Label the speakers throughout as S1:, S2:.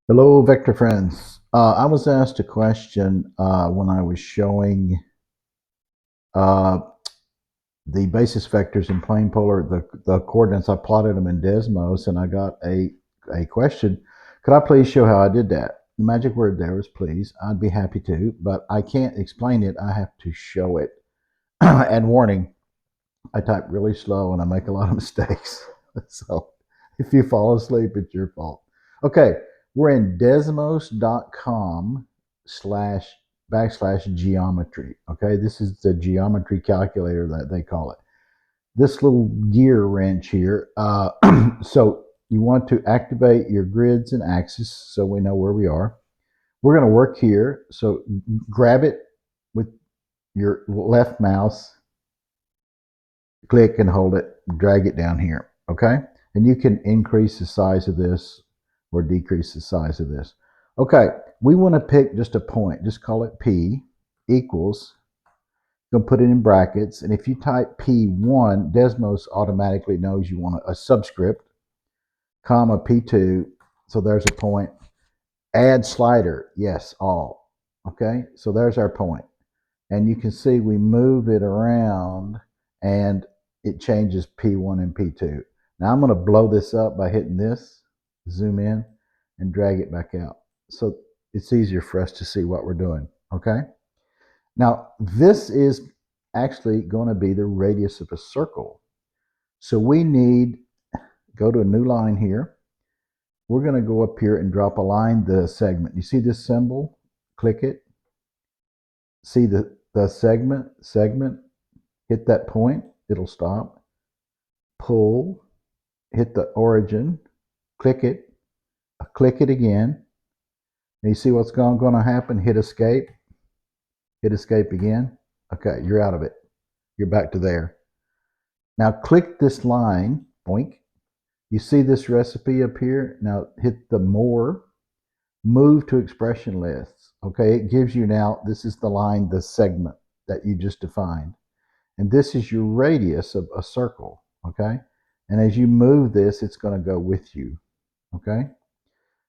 S1: Hello, vector friends. I was asked a question when I was showing uh, the basis vectors in plane polar, the coordinates. I plotted them in Desmos, and I got a question. Could I please show how I did that? The magic word there was please. I'd be happy to, but I can't explain it. I have to show it. And warning, I type really slow and I make a lot of mistakes. So if you fall asleep, it's your fault. Okay, we're in desmos.com slash backslash geometry. Okay, this is the geometry calculator that they call it. This little gear wrench here. So you want to activate your grids and axes so we know where we are. We're going to work here. So grab it with your left mouse, click and hold it, drag it down here, okay? And you can increase the size of this or decrease the size of this. Okay, we want to pick just a point. Just call it P equals, you're going to put it in brackets, and if you type P1, Desmos automatically knows you want a subscript, comma P2, so there's a point. Add slider, yes, all, okay? So there's our point. And you can see we move it around and it changes P1 and P2. Now I'm going to blow this up by hitting this, zoom in, and drag it back out. So it's easier for us to see what we're doing, okay? Now this is actually going to be the radius of a circle. So we need, go to a new line here. We're going to go up here and drop a line, the segment. You see this symbol? Click it. See the segment, hit that point, it'll stop. Pull, hit the origin, click it again. And you see what's going to happen? Hit escape again. Okay, you're out of it. You're back to there. Now click this line, boink. You see this recipe up here? Now hit the more, move to expression lists. Okay, it gives you now, this is the line, the segment that you just defined. And this is your radius of a circle, okay? And as you move this, it's going to go with you, okay?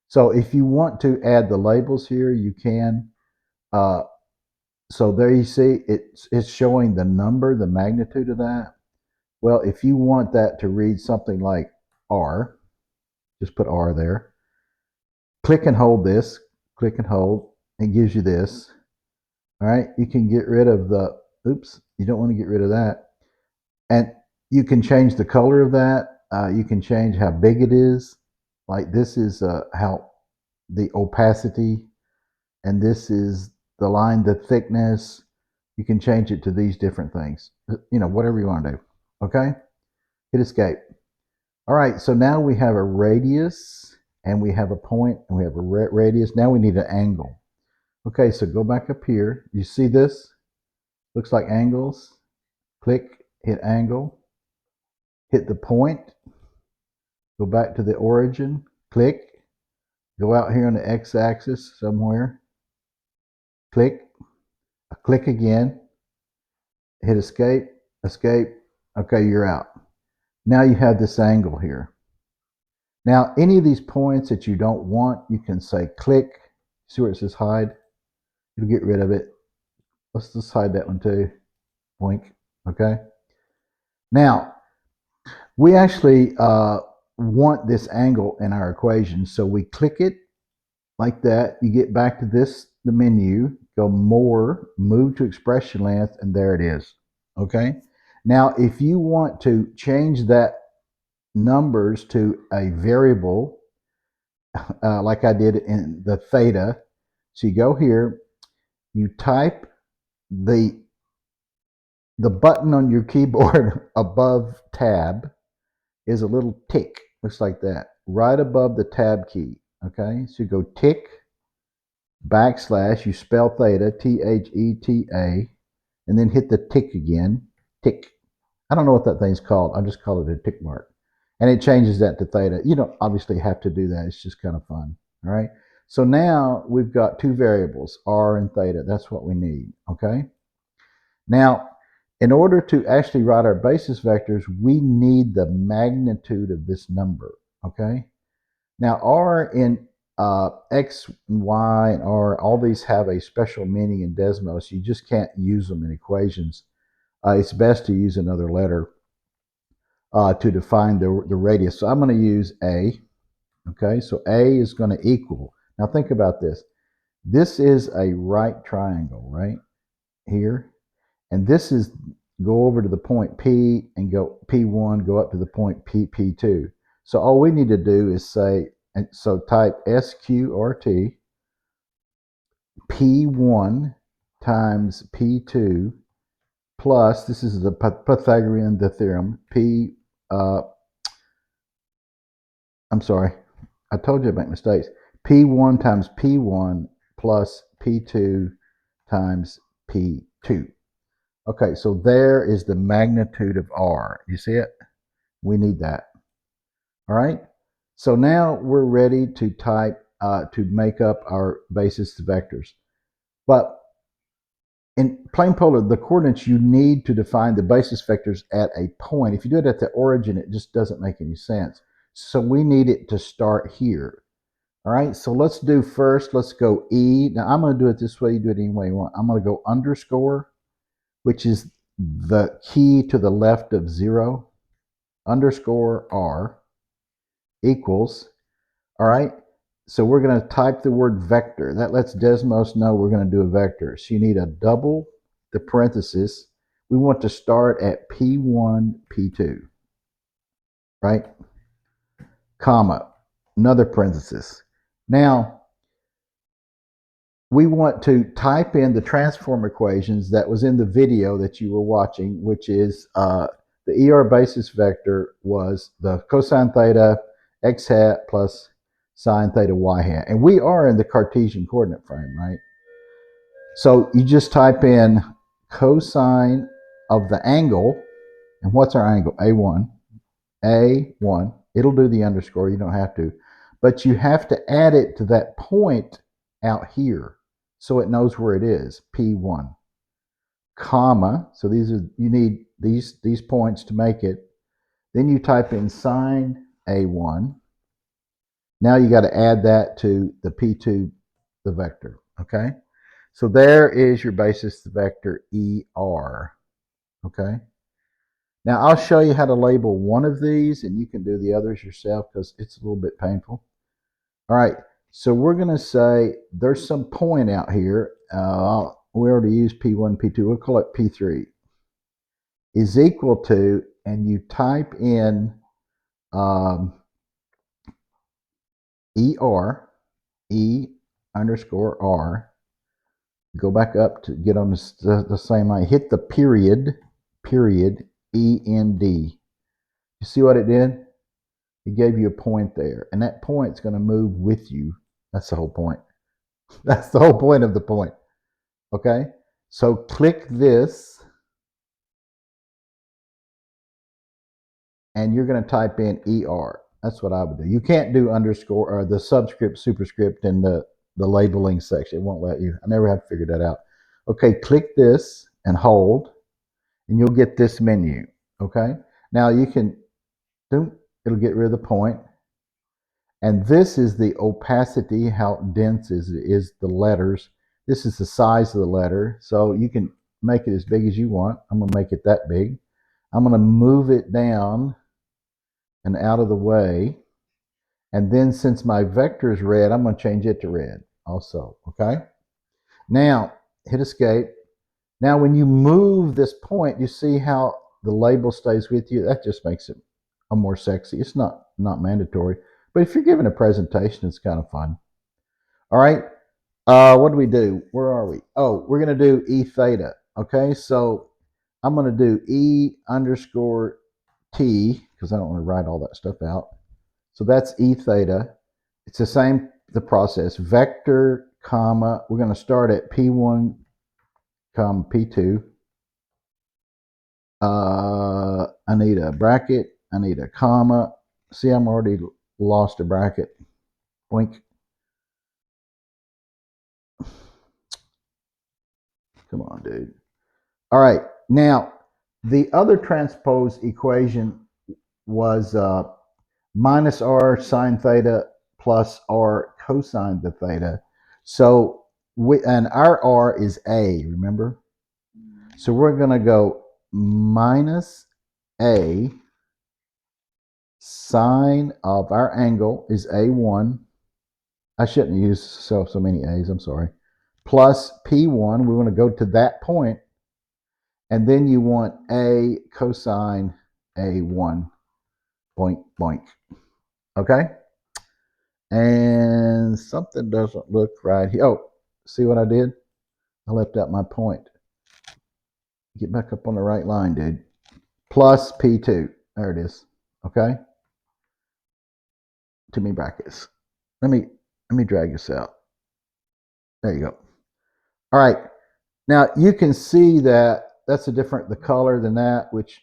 S1: So if you want to add the labels here, you can. So there you see, it's showing the number, the magnitude of that. Well, if you want that to read something like R, just put R there. Click and hold this, click and hold, it gives you this. All right, you can get rid of the, oops, you don't want to get rid of that. And you can change the color of that. You can change how big it is. Like this is how the opacity, and this is the line, the thickness. You can change it to these different things. You know, whatever you want to do. Okay? Hit escape. All right, so now we have a radius, and we have a point, and we have a radius. Now we need an angle. Okay, so go back up here. You see this? Looks like angles. Click, hit angle, hit the point, go back to the origin, click, go out here on the x-axis somewhere, click, click again, hit escape, escape, okay, you're out. Now you have this angle here. Now, any of these points that you don't want, you can say click, see where it says hide, it'll get rid of it. Let's just hide that one too, boink, okay? Now, we actually want this angle in our equation, so we click it like that. You get back to this, the menu, go more, move to expression length, and there it is. Okay. Now, if you want to change that numbers to a variable, like I did in the theta, so you go here, you type the button on your keyboard above tab is a little tick, looks like that, right above the tab key. Okay, so you go tick, backslash, you spell theta, Theta, and then hit the tick again, tick. I don't know what that thing's called. I just call it a tick mark. And it changes that to theta. You don't obviously have to do that. It's just kind of fun. All right. So now we've got two variables, r and theta. That's what we need. Okay. Now, in order to actually write our basis vectors, we need the magnitude of this number. Okay. Now, r in X, and Y, and R, all these have a special meaning in Desmos. You just can't use them in equations. It's best to use another letter to define the radius. So I'm going to use A. Okay, so A is going to equal. Now think about this. This is a right triangle, right here. And this is go over to the point P and go P1, go up to the point P2. So all we need to do is say, and so type SQRT P1 times P2 plus, this is the Pythagorean theorem, I'm sorry, I told you I make mistakes. P1 times P1 plus P2 times P2. Okay, so there is the magnitude of R. You see it? We need that. All right. So now we're ready to type, to make up our basis vectors. But in plane polar, the coordinates, you need to define the basis vectors at a point. If you do it at the origin, it just doesn't make any sense. So we need it to start here. All right, so let's do first, let's go E. Now I'm going to do it this way. You do it any way you want. I'm going to go underscore, which is the key to the left of 0, underscore R equals. All right, so we're going to type the word vector. That lets Desmos know we're going to do a vector. So you need a double the parenthesis. We want to start at P1, P2, right? Comma, another parenthesis. Now, we want to type in the transform equations that was in the video that you were watching, which is the ER basis vector was the cosine theta x hat plus sine theta y hat. And we are in the Cartesian coordinate frame, right? So you just type in cosine of the angle. And what's our angle? A1. A1. It'll do the underscore. You don't have to. But you have to add it to that point out here so it knows where it is, P1. Comma. So these are, you need these points to make it. Then you type in sine A1. Now you got to add that to the P2, the vector. Okay. So there is your basis vector ER. Okay. Now I'll show you how to label one of these, and you can do the others yourself because it's a little bit painful. All right, so we're going to say there's some point out here. We already used P1, P2. We'll call it P3. Is equal to, and you type in ER, E underscore R. Go back up to get on the same line. Hit the period, END. You see what it did? It gave you a point there, and that point's going to move with you. That's the whole point. That's the whole point of the point. Okay? So click this, and you're going to type in ER. That's what I would do. You can't do underscore or the subscript, superscript in the labeling section. It won't let you. I never have figured that out. Okay, click this and hold, and you'll get this menu. Okay? Now you can, it'll get rid of the point. And this is the opacity, how dense is the letters. This is the size of the letter. So you can make it as big as you want. I'm going to make it that big. I'm going to move it down and out of the way. And then since my vector is red, I'm going to change it to red also. Okay. Now hit escape. Now when you move this point, you see how the label stays with you. That just makes it a more sexy. It's not mandatory. But if you're giving a presentation, it's kind of fun. All right. What do we do? Where are we? Oh, we're going to do E theta. Okay. So I'm going to do E underscore T because I don't want to write all that stuff out. So that's E theta. It's the same, the process. Vector, comma. We're going to start at P1, comma, P2. I need a bracket. I need a comma. See, I'm already lost a bracket. Blink. Come on, dude. All right. Now, the other transpose equation was minus R sine theta plus R cosine the theta. So and our r is a, remember? So we're going to go minus a sine of our angle is a1. I shouldn't use so many a's, I'm sorry. Plus p1, we want to go to that point, and then you want a cosine a1, boink, boink. Okay? And something doesn't look right here. Oh, see what I did? I left out my point. Get back up on the right line, dude. Plus P2. There it is. Okay? Too many brackets. Let me drag this out. There you go. All right. Now you can see that that's the color than that, which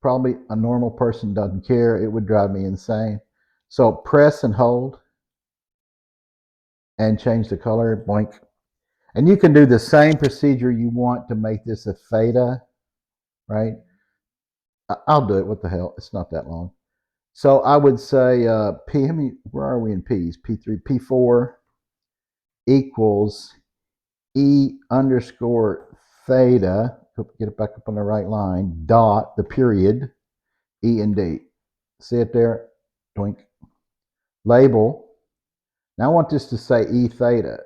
S1: probably a normal person doesn't care. It would drive me insane. So press and hold and change the color, boink. And you can do the same procedure you want to make this a theta, right? I'll do it. What the hell? It's not that long. So I would say P, where are we in P's? P3, P4 equals E underscore theta, get it back up on the right line, dot, the period, E and D. See it there? Doink. Label. Now I want this to say E theta.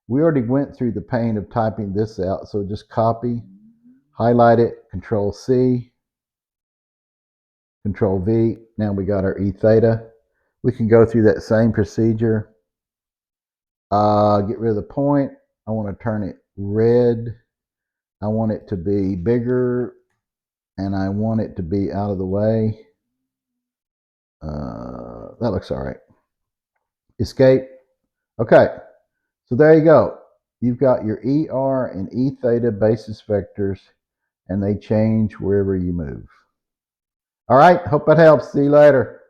S1: We already went through the pain of typing this out, so just copy, highlight it, Control C, Control V. Now we got our E theta. We can go through that same procedure. Get rid of the point. I want to turn it red. I want it to be bigger, and I want it to be out of the way. That looks all right. Escape. Okay, so there you go. You've got your ER and E theta basis vectors, and they change wherever you move. All right, hope that helps. See you later.